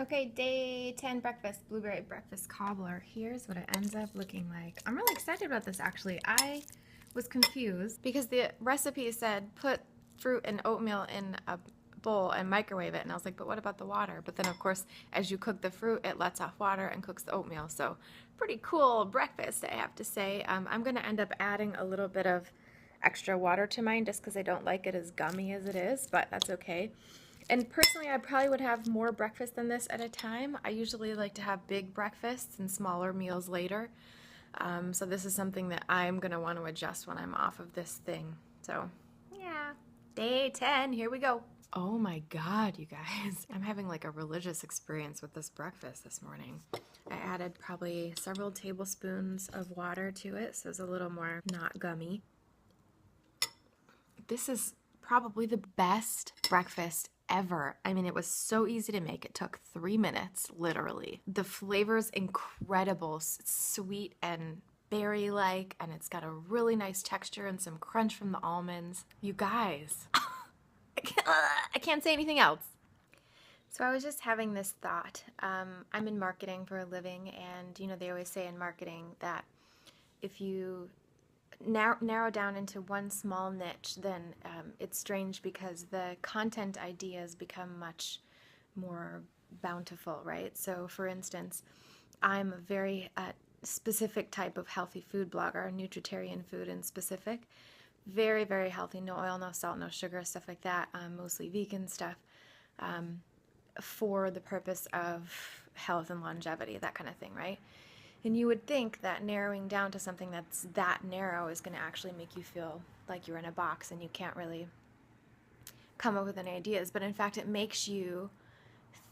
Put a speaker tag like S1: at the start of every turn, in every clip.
S1: Okay, day 10 breakfast, blueberry breakfast cobbler. Here's what it ends up looking like. I'm really excited about this actually. I was confused because the recipe said put fruit and oatmeal in a bowl and microwave it. And I was like, but what about the water? But then of course, as you cook the fruit, it lets off water and cooks the oatmeal. So pretty cool breakfast, I have to say. I'm gonna end up adding a little bit of extra water to mine just because I don't like it as gummy as it is, but that's okay. And personally, I probably would have more breakfast than this at a time. I usually like to have big breakfasts and smaller meals later. So this is something that I'm going to want to adjust when I'm off of this thing. So yeah, day 10, here we go. Oh my God, you guys. I'm having like a religious experience with this breakfast this morning. I added probably several tablespoons of water to it, so it's a little more not gummy. This is probably the best breakfast ever. I mean, it was so easy to make. It took 3 minutes, literally. The flavor's incredible, sweet and berry-like, and it's got a really nice texture and some crunch from the almonds. You guys, I can't say anything else. So I was just having this thought. I'm in marketing for a living, and they always say in marketing that if you narrow down into one small niche, then it's strange because the content ideas become much more bountiful, right? So, for instance, I'm a very specific type of healthy food blogger, nutritarian food in specific. Very, very healthy, no oil, no salt, no sugar, stuff like that, mostly vegan stuff, for the purpose of health and longevity, that kind of thing, right? And you would think that narrowing down to something that's that narrow is going to actually make you feel like you're in a box and you can't really come up with any ideas. But in fact, it makes you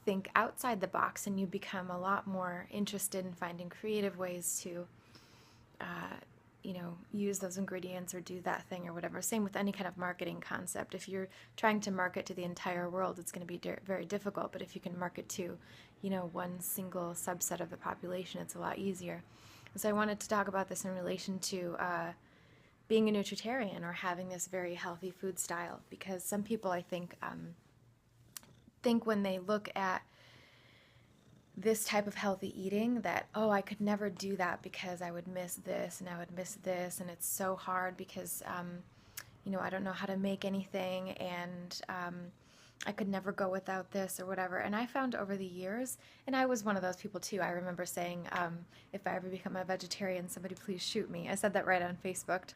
S1: think outside the box and you become a lot more interested in finding creative ways to, use those ingredients or do that thing or whatever. Same with any kind of marketing concept. If you're trying to market to the entire world, it's going to be very difficult. But if you can market to, one single subset of the population, it's a lot easier. And so I wanted to talk about this in relation to being a nutritarian or having this very healthy food style, because some people, I think when they look at this type of healthy eating that, oh, I could never do that because I would miss this and I would miss this, and it's so hard because I don't know how to make anything, and I could never go without this or whatever. And I found over the years, and I was one of those people too, I remember saying, if I ever become a vegetarian, somebody please shoot me. I said that right on Facebook.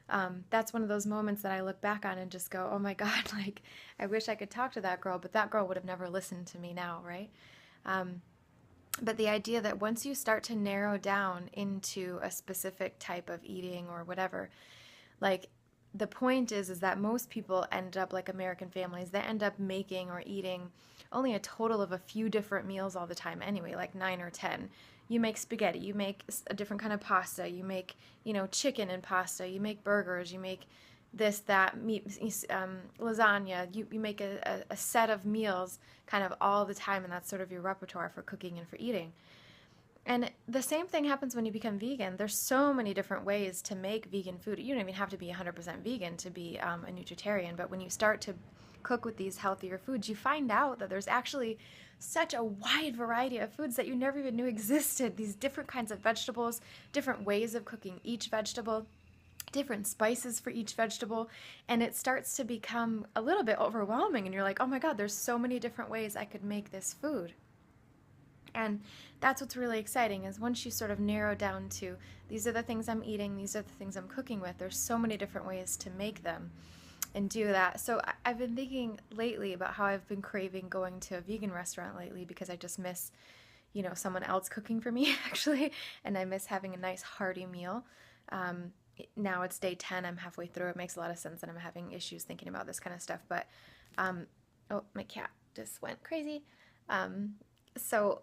S1: That's one of those moments that I look back on and just go, oh my God, like, I wish I could talk to that girl, but that girl would have never listened to me now, right? But the idea that once you start to narrow down into a specific type of eating or whatever, like, the point is that most people end up like American families. They end up making or eating only a total of a few different meals all the time anyway, like 9 or 10. You make spaghetti, you make a different kind of pasta, you make, chicken and pasta, you make burgers, you make this, that, meat, lasagna. You make a set of meals kind of all the time, and that's sort of your repertoire for cooking and for eating. And the same thing happens when you become vegan. There's so many different ways to make vegan food. You don't even have to be 100% vegan to be a nutritarian, but when you start to cook with these healthier foods, you find out that there's actually such a wide variety of foods that you never even knew existed. These different kinds of vegetables, different ways of cooking each vegetable, different spices for each vegetable, and it starts to become a little bit overwhelming, and you're like, oh my God, there's so many different ways I could make this food. And that's what's really exciting, is once you sort of narrow down to, these are the things I'm eating, these are the things I'm cooking with, there's so many different ways to make them and do that. So I've been thinking lately about how I've been craving going to a vegan restaurant lately, because I just miss, someone else cooking for me actually, and I miss having a nice hearty meal. Now it's day 10, I'm halfway through. It makes a lot of sense that I'm having issues thinking about this kind of stuff, but oh, my cat just went crazy. So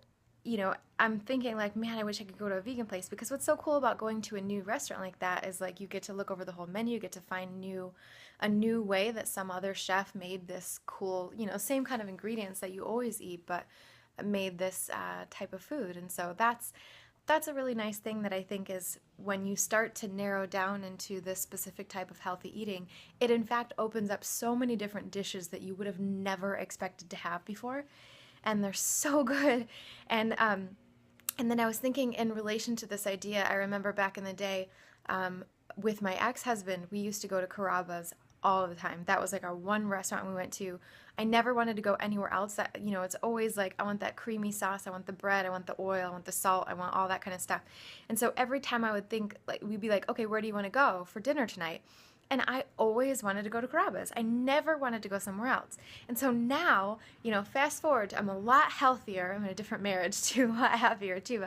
S1: I'm thinking like, man, I wish I could go to a vegan place, because what's so cool about going to a new restaurant like that is like you get to look over the whole menu, you get to find a new way that some other chef made this cool, same kind of ingredients that you always eat, but made this type of food. And so that's a really nice thing that I think is when you start to narrow down into this specific type of healthy eating, it in fact opens up so many different dishes that you would have never expected to have before. and they're so good. And then I was thinking in relation to this idea, I remember back in the day, with my ex-husband, we used to go to Carrabba's all the time. That was like our one restaurant we went to. I never wanted to go anywhere else. That, you know, it's always like, I want that creamy sauce, I want the bread, I want the oil, I want the salt, I want all that kind of stuff. And so every time I would think, like, we'd be like, okay, where do you want to go for dinner tonight? And I always wanted to go to Carrabba's. I never wanted to go somewhere else. And so now, you know, fast forward, I'm a lot healthier. I'm in a different marriage too, a lot happier too.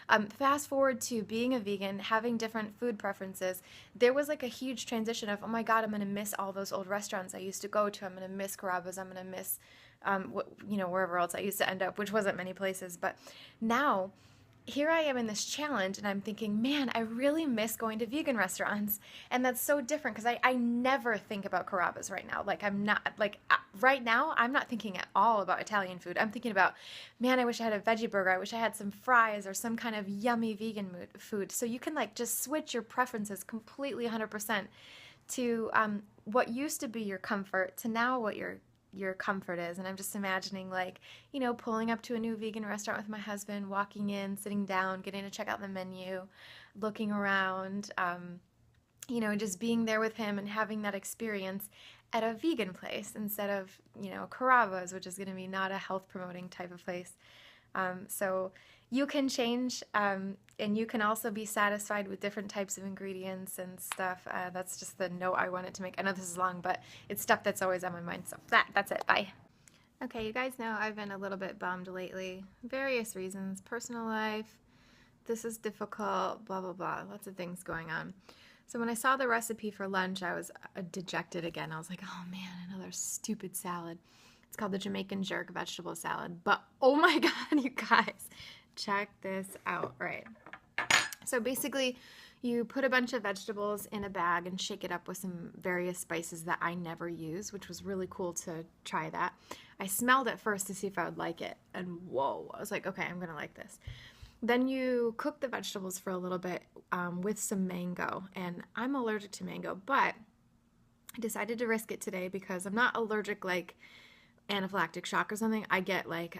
S1: But fast forward to being a vegan, having different food preferences, there was like a huge transition of, oh my God, I'm going to miss all those old restaurants I used to go to. I'm going to miss Carrabba's. I'm going to miss, you know, wherever else I used to end up, which wasn't many places. But now, here I am in this challenge, and I'm thinking, man, I really miss going to vegan restaurants. And that's so different because I never think about Carrabba's right now. Like, I'm not, like, right now, I'm not thinking at all about Italian food. I'm thinking about, man, I wish I had a veggie burger. I wish I had some fries or some kind of yummy vegan food. So you can, like, just switch your preferences completely 100% to what used to be your comfort to now what your comfort is. And I'm just imagining, like, you know, pulling up to a new vegan restaurant with my husband, walking in, sitting down, getting to check out the menu, looking around, you know, just being there with him and having that experience at a vegan place instead of, you know, Carrabba's, which is going to be not a health promoting type of place. So you can change, and you can also be satisfied with different types of ingredients and stuff. That's just the note I wanted to make. I know this is long, but it's stuff that's always on my mind. So that's it. Bye. Okay, you guys know I've been a little bit bummed lately. Various reasons. Personal life. This is difficult. Blah, blah, blah. Lots of things going on. So when I saw the recipe for lunch, I was dejected again. I was like, oh man, another stupid salad. It's called the Jamaican jerk vegetable salad. But oh my God, you guys, check this out. Right. So basically, you put a bunch of vegetables in a bag and shake it up with some various spices that I never use, which was really cool to try that. I smelled it first to see if I would like it. And whoa, I was like, okay, I'm going to like this. Then you cook the vegetables for a little bit with some mango. And I'm allergic to mango, but I decided to risk it today because I'm not allergic like anaphylactic shock or something. I get like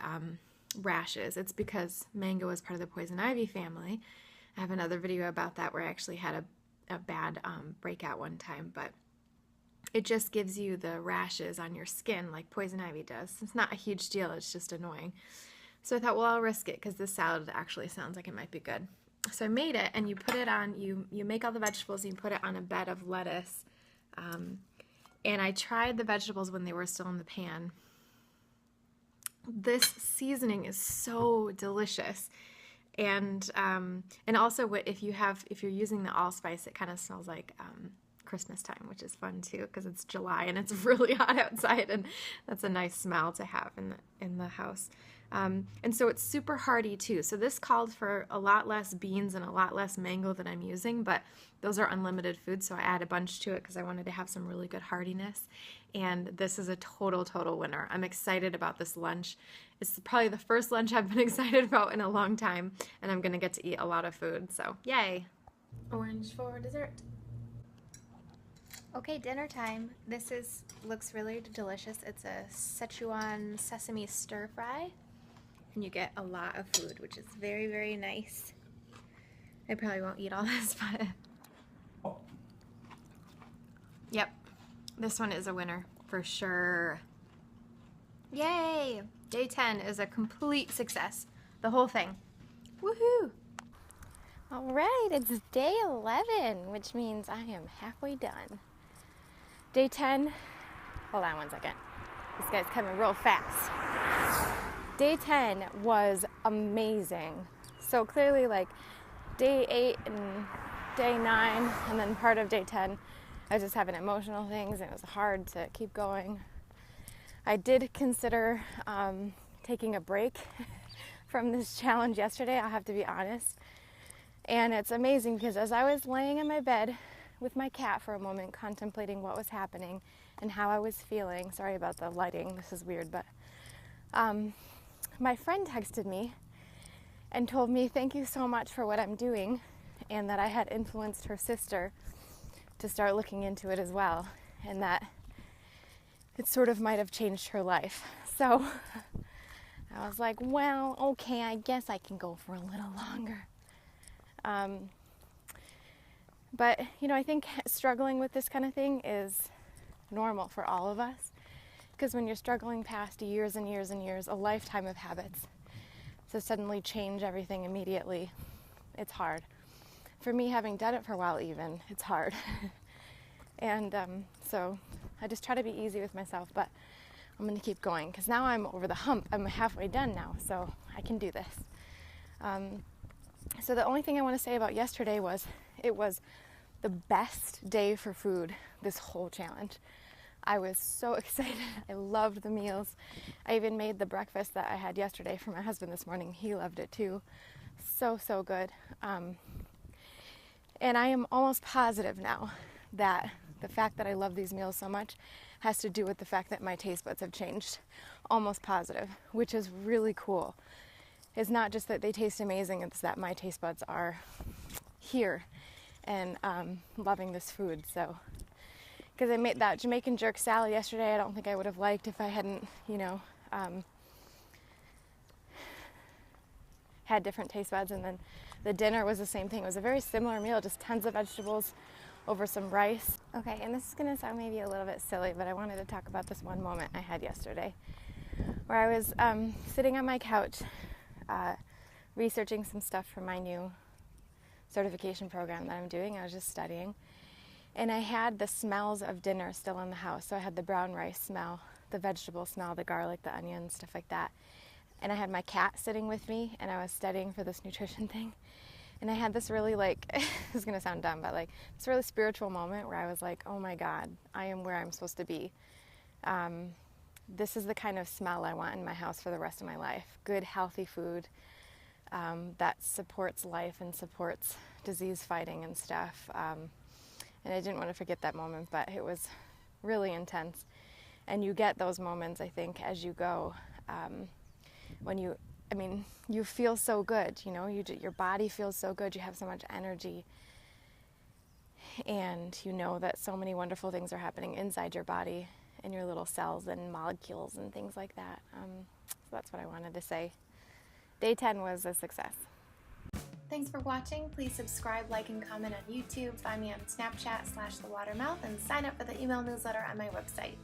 S1: rashes. It's because mango is part of the poison ivy family. I have another video about that where I actually had a bad breakout one time, but it just gives you the rashes on your skin like poison ivy does. It's not a huge deal, it's just annoying. So I thought, well, I'll risk it because this salad actually sounds like it might be good. So I made it, and you put it on, you make all the vegetables and you put it on a bed of lettuce. And I tried the vegetables when they were still in the pan. This seasoning is so delicious. And also if you're using the allspice, it kind of smells like Christmas time, which is fun too because it's July and it's really hot outside, and that's a nice smell to have in the house. And so it's super hearty too. So this called for a lot less beans and a lot less mango than I'm using, but those are unlimited foods, so I add a bunch to it because I wanted to have some really good heartiness. And this is a total winner. I'm excited about this lunch. It's probably the first lunch I've been excited about in a long time, and I'm going to get to eat a lot of food, so yay. Orange for dessert. Okay, dinner time. This looks really delicious. It's a Szechuan sesame stir fry, and you get a lot of food, which is very nice. I probably won't eat all this, but yep, this one is a winner for sure. Yay! Day 10 is a complete success. The whole thing. Woohoo! All right, it's day 11, which means I am halfway done. Day 10, hold on one second. This guy's coming real fast. Day 10 was amazing. So clearly, like, day 8 and day 9, and then part of day 10, I was just having emotional things, and it was hard to keep going. I did consider taking a break from this challenge yesterday, I'll have to be honest. And it's amazing because as I was laying in my bed with my cat for a moment, contemplating what was happening and how I was feeling, sorry about the lighting, this is weird, but my friend texted me and told me thank you so much for what I'm doing, and that I had influenced her sister to start looking into it as well, and that it sort of might have changed her life. So I was like, well, okay, I guess I can go for a little longer. But, I think struggling with this kind of thing is normal for all of us. Because when you're struggling past years and years and years, a lifetime of habits, to suddenly change everything immediately, it's hard. For me, having done it for a while even, it's hard. And so I just try to be easy with myself, but I'm going to keep going because now I'm over the hump. I'm halfway done now, so I can do this. So the only thing I want to say about yesterday was it was the best day for food this whole challenge. I was so excited. I loved the meals. I even made the breakfast that I had yesterday for my husband this morning. He loved it too. So good. And I am almost positive now that the fact that I love these meals so much has to do with the fact that my taste buds have changed. Almost positive, which is really cool. It's not just that they taste amazing, it's that my taste buds are here and loving this food. So, because I made that Jamaican jerk salad yesterday, I don't think I would have liked if I hadn't, had different taste buds. And then the dinner was the same thing. It was a very similar meal, just tons of vegetables over some rice. Okay, and this is going to sound maybe a little bit silly, but I wanted to talk about this one moment I had yesterday where I was sitting on my couch researching some stuff for my new certification program that I'm doing. I was just studying. And I had the smells of dinner still in the house. So I had the brown rice smell, the vegetable smell, the garlic, the onions, stuff like that. And I had my cat sitting with me, and I was studying for this nutrition thing. And I had this really this is going to sound dumb, but this really spiritual moment where I was like, oh my God, I am where I'm supposed to be. This is the kind of smell I want in my house for the rest of my life. Good, healthy food that supports life and supports disease fighting and stuff. And I didn't want to forget that moment, but it was really intense. And you get those moments, I think, as you go, when you feel so good, your body feels so good, you have so much energy, and you know that so many wonderful things are happening inside your body and your little cells and molecules and things like that. So that's what I wanted to say. Day 10 was a success. Thanks for watching. Please subscribe, like, and comment on YouTube. Find me on Snapchat /thewatermouth and sign up for the email newsletter on my website.